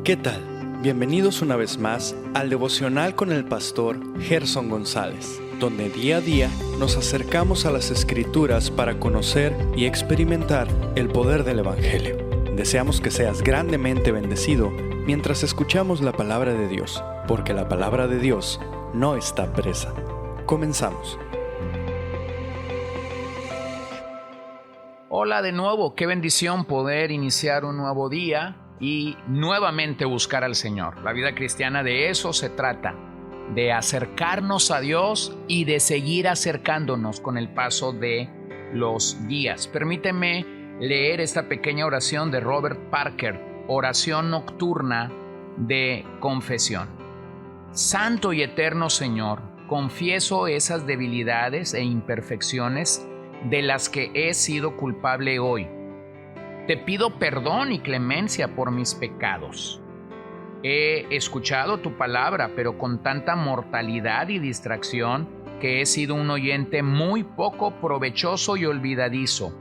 ¿Qué tal? Bienvenidos una vez más al devocional con el pastor Gerson González, donde día a día nos acercamos a las Escrituras para conocer y experimentar el poder del Evangelio. Deseamos que seas grandemente bendecido mientras escuchamos la palabra de Dios, porque la palabra de Dios no está presa. Comenzamos. Hola de nuevo, qué bendición poder iniciar un nuevo día y nuevamente buscar al Señor. La vida cristiana de eso se trata, de acercarnos a Dios y de seguir acercándonos con el paso de los días. Permíteme leer esta pequeña oración de Robert Parker, oración nocturna de confesión. Santo y eterno Señor, confieso esas debilidades e imperfecciones de las que he sido culpable hoy. Te pido perdón y clemencia por mis pecados. He escuchado tu palabra, pero con tanta mortalidad y distracción que he sido un oyente muy poco provechoso y olvidadizo.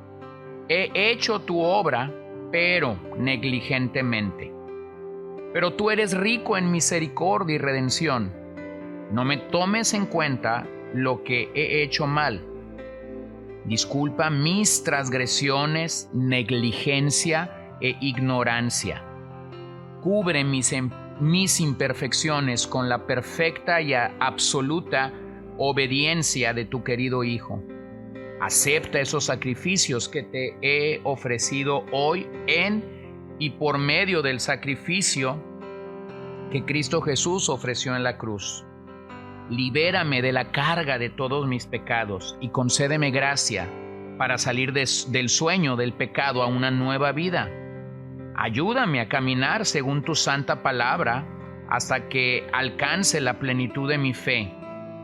He hecho tu obra, pero negligentemente. Pero tú eres rico en misericordia y redención. No me tomes en cuenta lo que he hecho mal. Disculpa mis transgresiones, negligencia e ignorancia. Cubre mis imperfecciones con la perfecta y absoluta obediencia de tu querido Hijo. Acepta esos sacrificios que te he ofrecido hoy en y por medio del sacrificio que Cristo Jesús ofreció en la cruz. Libérame de la carga de todos mis pecados y concédeme gracia para salir del sueño del pecado a una nueva vida. Ayúdame a caminar según tu santa palabra hasta que alcance la plenitud de mi fe,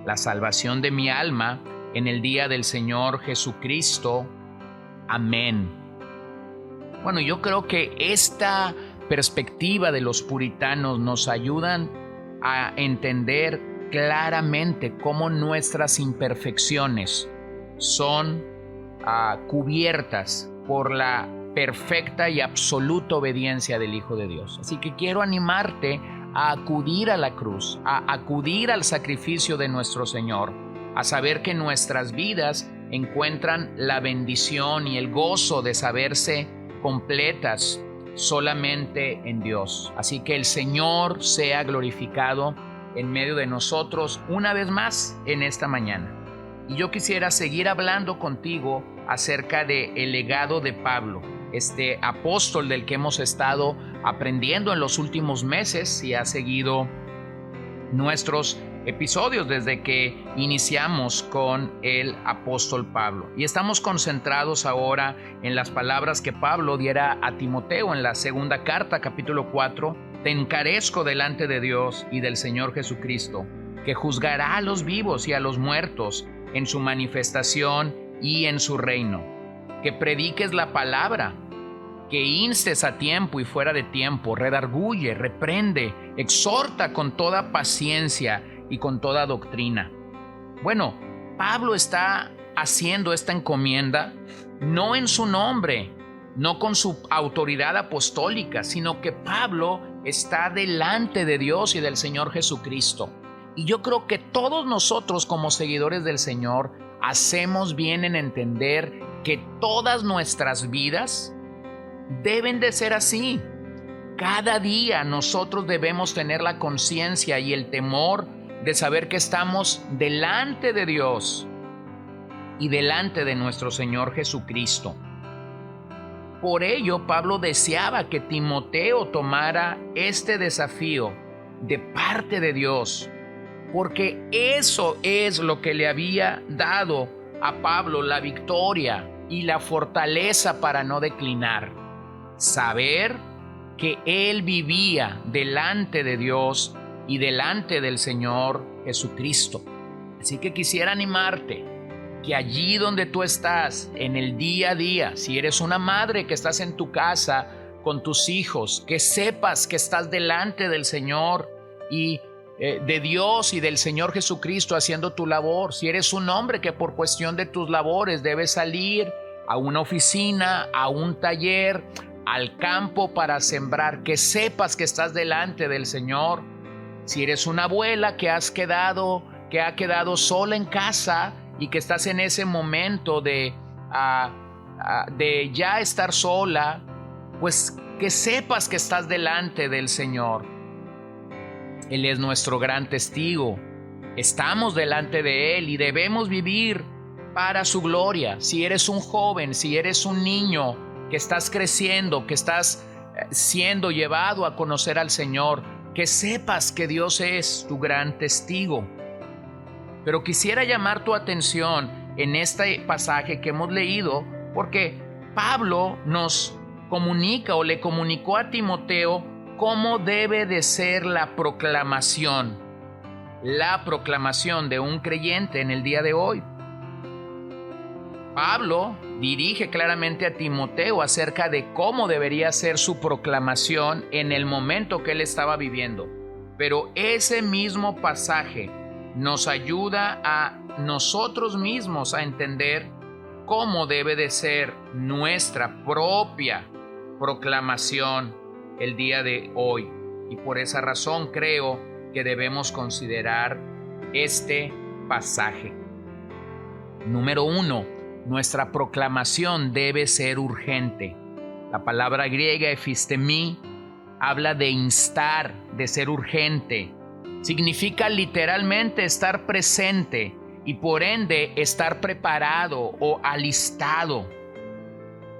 la salvación de mi alma en el día del Señor Jesucristo. Amén. Bueno, yo creo que esta perspectiva de los puritanos nos ayudan a entender claramente cómo nuestras imperfecciones son cubiertas por la perfecta y absoluta obediencia del Hijo de Dios. Así que quiero animarte a acudir a la cruz, a acudir al sacrificio de nuestro Señor, a saber que nuestras vidas encuentran la bendición y el gozo de saberse completas solamente en Dios. Así que el Señor sea glorificado en medio de nosotros una vez más en esta mañana. Y yo quisiera seguir hablando contigo acerca del legado de Pablo, este apóstol del que hemos estado aprendiendo en los últimos meses. Si has seguido nuestros episodios desde que iniciamos con el apóstol Pablo. Y estamos concentrados ahora en las palabras que Pablo diera a Timoteo en la segunda carta, capítulo 4. Te encarezco delante de Dios y del Señor Jesucristo, que juzgará a los vivos y a los muertos en su manifestación y en su reino. Que prediques la palabra, que instes a tiempo y fuera de tiempo, redarguye, reprende, exhorta con toda paciencia y con toda doctrina. Bueno, Pablo está haciendo esta encomienda no en su nombre, no con su autoridad apostólica, sino que Pablo está delante de Dios y del Señor Jesucristo. Y yo creo que todos nosotros como seguidores del Señor hacemos bien en entender que todas nuestras vidas deben de ser así. Cada día nosotros debemos tener la conciencia y el temor de saber que estamos delante de Dios y delante de nuestro Señor Jesucristo. Por ello, Pablo deseaba que Timoteo tomara este desafío de parte de Dios, porque eso es lo que le había dado a Pablo la victoria y la fortaleza para no declinar. Saber que él vivía delante de Dios y delante del Señor Jesucristo. Así que quisiera animarte que allí donde tú estás, en el día a día, si eres una madre que estás en tu casa con tus hijos, que sepas que estás delante del Señor y de Dios y del Señor Jesucristo haciendo tu labor. Si eres un hombre que por cuestión de tus labores debes salir a una oficina, a un taller, al campo para sembrar, que sepas que estás delante del Señor. Si eres una abuela que ha quedado sola en casa y que estás en ese momento de ya estar sola, pues que sepas que estás delante del Señor. Él es nuestro gran testigo. Estamos delante de Él y debemos vivir para su gloria. Si eres un joven, si eres un niño que estás creciendo, que estás siendo llevado a conocer al Señor, que sepas que Dios es tu gran testigo. Pero quisiera llamar tu atención en este pasaje que hemos leído, porque Pablo nos comunica o le comunicó a Timoteo cómo debe de ser la proclamación de un creyente en el día de hoy. Pablo dirige claramente a Timoteo acerca de cómo debería ser su proclamación en el momento que él estaba viviendo. Pero ese mismo pasaje nos ayuda a nosotros mismos a entender cómo debe de ser nuestra propia proclamación el día de hoy. Y por esa razón creo que debemos considerar este pasaje. Número 1. Nuestra proclamación debe ser urgente. La palabra griega epistemi habla de instar, de ser urgente. Significa literalmente estar presente y por ende estar preparado o alistado.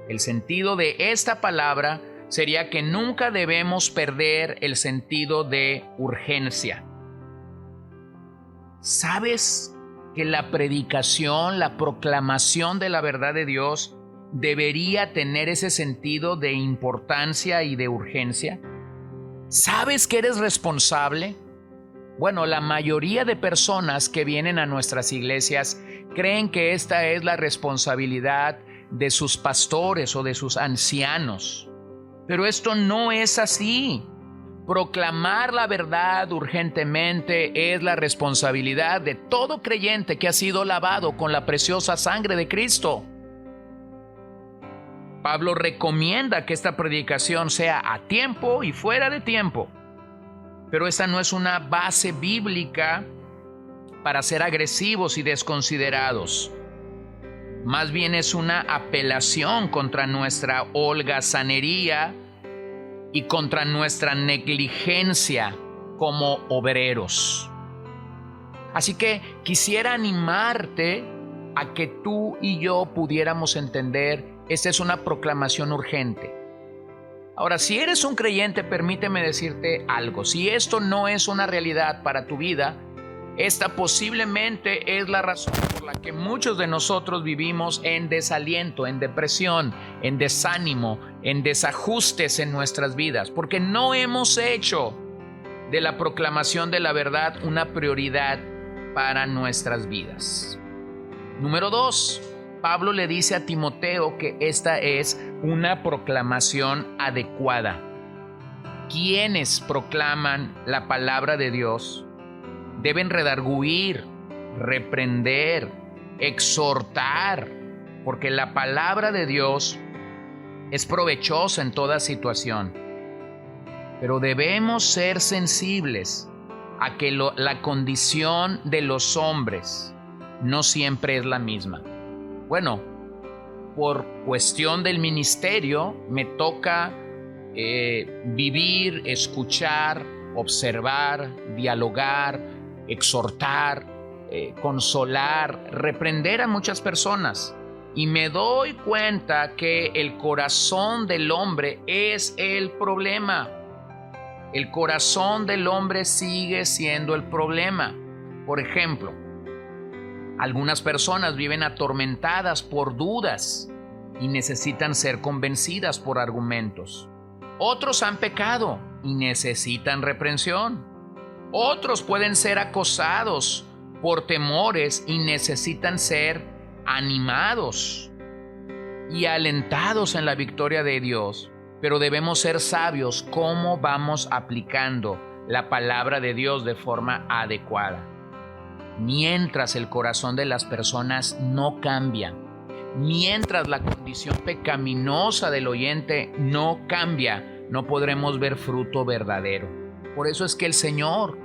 El sentido de esta palabra sería que nunca debemos perder el sentido de urgencia. ¿Sabes que la predicación, la proclamación de la verdad de Dios debería tener ese sentido de importancia y de urgencia? ¿Sabes que eres responsable? Bueno, la mayoría de personas que vienen a nuestras iglesias creen que esta es la responsabilidad de sus pastores o de sus ancianos. Pero esto no es así. Proclamar la verdad urgentemente es la responsabilidad de todo creyente que ha sido lavado con la preciosa sangre de Cristo. Pablo recomienda que esta predicación sea a tiempo y fuera de tiempo. Pero esta no es una base bíblica para ser agresivos y desconsiderados. Más bien es una apelación contra nuestra holgazanería y contra nuestra negligencia como obreros. Así que quisiera animarte a que tú y yo pudiéramos entender, esta es una proclamación urgente. Ahora, si eres un creyente, permíteme decirte algo. Si esto no es una realidad para tu vida, esta posiblemente es la razón por la que muchos de nosotros vivimos en desaliento, en depresión, en desánimo, en desajustes en nuestras vidas, porque no hemos hecho de la proclamación de la verdad una prioridad para nuestras vidas. Número 2. Pablo le dice a Timoteo que esta es una proclamación adecuada. Quienes proclaman la palabra de Dios deben redarguir, reprender, exhortar, porque la palabra de Dios es provechosa en toda situación. Pero debemos ser sensibles a que la condición de los hombres no siempre es la misma. Bueno, por cuestión del ministerio me toca vivir, escuchar, observar, dialogar, exhortar, consolar, reprender a muchas personas. Y me doy cuenta que el corazón del hombre es el problema. El corazón del hombre sigue siendo el problema. Por ejemplo, algunas personas viven atormentadas por dudas y necesitan ser convencidas por argumentos. Otros han pecado y necesitan reprensión. Otros pueden ser acosados por temores y necesitan ser animados y alentados en la victoria de Dios. Pero debemos ser sabios cómo vamos aplicando la palabra de Dios de forma adecuada. Mientras el corazón de las personas no cambia, mientras la condición pecaminosa del oyente no cambia, no podremos ver fruto verdadero. Por eso es que el Señor,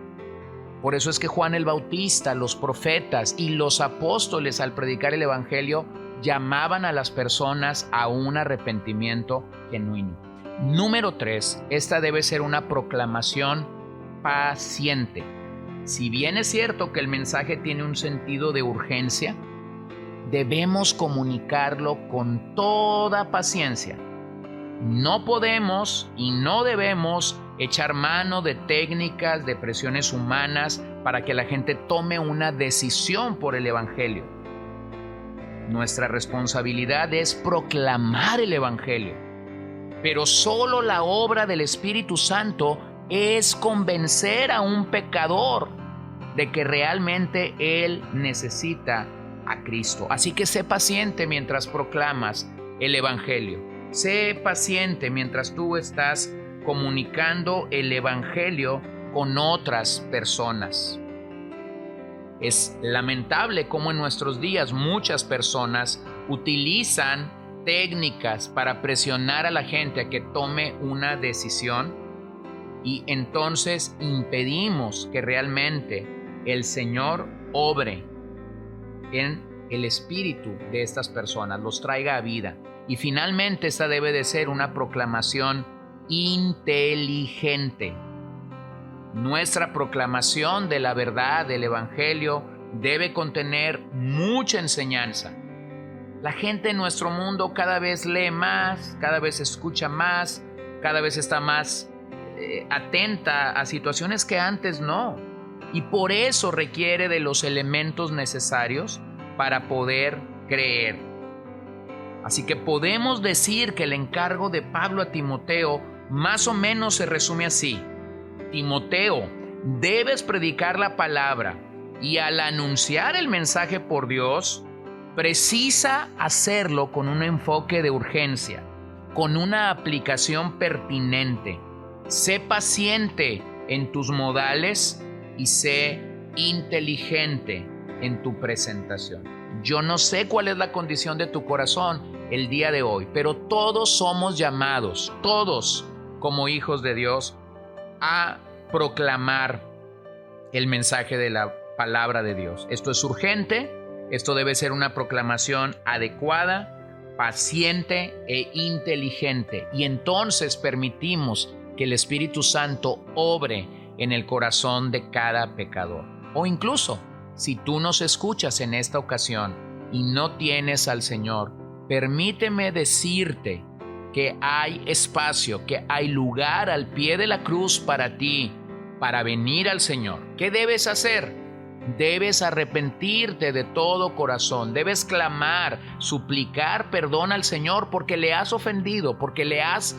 por eso es que Juan el Bautista, los profetas y los apóstoles al predicar el Evangelio llamaban a las personas a un arrepentimiento genuino. Número 3, esta debe ser una proclamación paciente. Si bien es cierto que el mensaje tiene un sentido de urgencia, debemos comunicarlo con toda paciencia. No podemos y no debemos echar mano de técnicas, de presiones humanas para que la gente tome una decisión por el Evangelio. Nuestra responsabilidad es proclamar el Evangelio, pero solo la obra del Espíritu Santo es convencer a un pecador de que realmente él necesita a Cristo. Así que sé paciente mientras proclamas el Evangelio. Sé paciente mientras tú estás comunicando el Evangelio con otras personas. Es lamentable cómo en nuestros días muchas personas utilizan técnicas para presionar a la gente a que tome una decisión y entonces impedimos que realmente el Señor obre en el espíritu de estas personas, los traiga a vida. Y finalmente esta debe de ser una proclamación inteligente. Nuestra proclamación de la verdad del Evangelio debe contener mucha enseñanza. La gente en nuestro mundo cada vez lee más, cada vez escucha más, cada vez está más atenta a situaciones que antes no. Y por eso requiere de los elementos necesarios para poder creer. Así que podemos decir que el encargo de Pablo a Timoteo más o menos se resume así. Timoteo, debes predicar la palabra y al anunciar el mensaje por Dios, precisa hacerlo con un enfoque de urgencia, con una aplicación pertinente. Sé paciente en tus modales y sé inteligente en tu presentación. Yo no sé cuál es la condición de tu corazón el día de hoy, pero todos somos llamados, todos como hijos de Dios, a proclamar el mensaje de la palabra de Dios. Esto es urgente, esto debe ser una proclamación adecuada, paciente e inteligente, y entonces permitimos que el Espíritu Santo obre en el corazón de cada pecador. O incluso, si tú nos escuchas en esta ocasión y no tienes al Señor, permíteme decirte que hay espacio, que hay lugar al pie de la cruz para ti, para venir al Señor. ¿Qué debes hacer? Debes arrepentirte de todo corazón, debes clamar, suplicar perdón al Señor porque le has ofendido, porque le has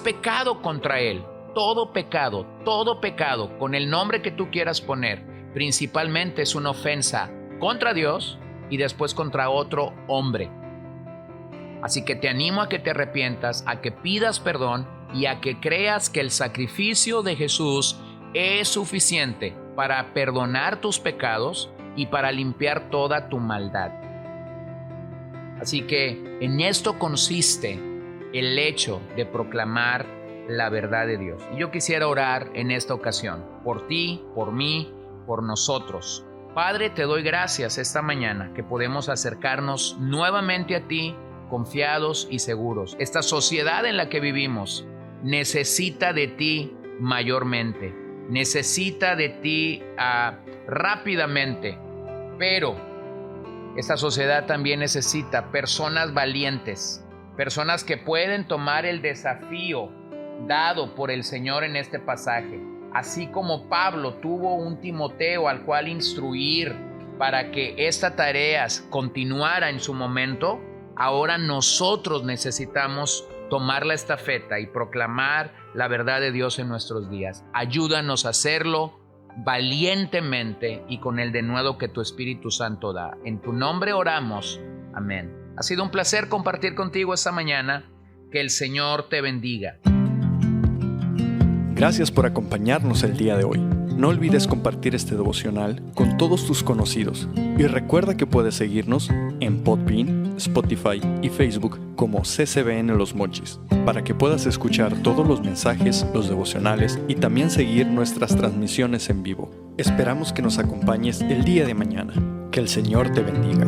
pecado contra Él. Todo pecado, con el nombre que tú quieras poner, principalmente es una ofensa contra Dios y después contra otro hombre. Así que te animo a que te arrepientas, a que pidas perdón y a que creas que el sacrificio de Jesús es suficiente para perdonar tus pecados y para limpiar toda tu maldad. Así que en esto consiste el hecho de proclamar la verdad de Dios. Y yo quisiera orar en esta ocasión por ti, por mí, por nosotros. Padre, te doy gracias esta mañana que podemos acercarnos nuevamente a ti confiados y seguros. Esta sociedad en la que vivimos necesita de ti mayormente, necesita de ti rápidamente, pero esta sociedad también necesita personas valientes, personas que pueden tomar el desafío dado por el Señor en este pasaje. Así como Pablo tuvo un Timoteo al cual instruir para que esta tarea continuara en su momento, ahora nosotros necesitamos tomar la estafeta y proclamar la verdad de Dios en nuestros días. Ayúdanos a hacerlo valientemente y con el denuedo que tu Espíritu Santo da. En tu nombre oramos. Amén. Ha sido un placer compartir contigo esta mañana. Que el Señor te bendiga. Gracias por acompañarnos el día de hoy. No olvides compartir este devocional con todos tus conocidos y recuerda que puedes seguirnos en Podbean, Spotify y Facebook como CCBN Los Mochis para que puedas escuchar todos los mensajes, los devocionales y también seguir nuestras transmisiones en vivo. Esperamos que nos acompañes el día de mañana. Que el Señor te bendiga.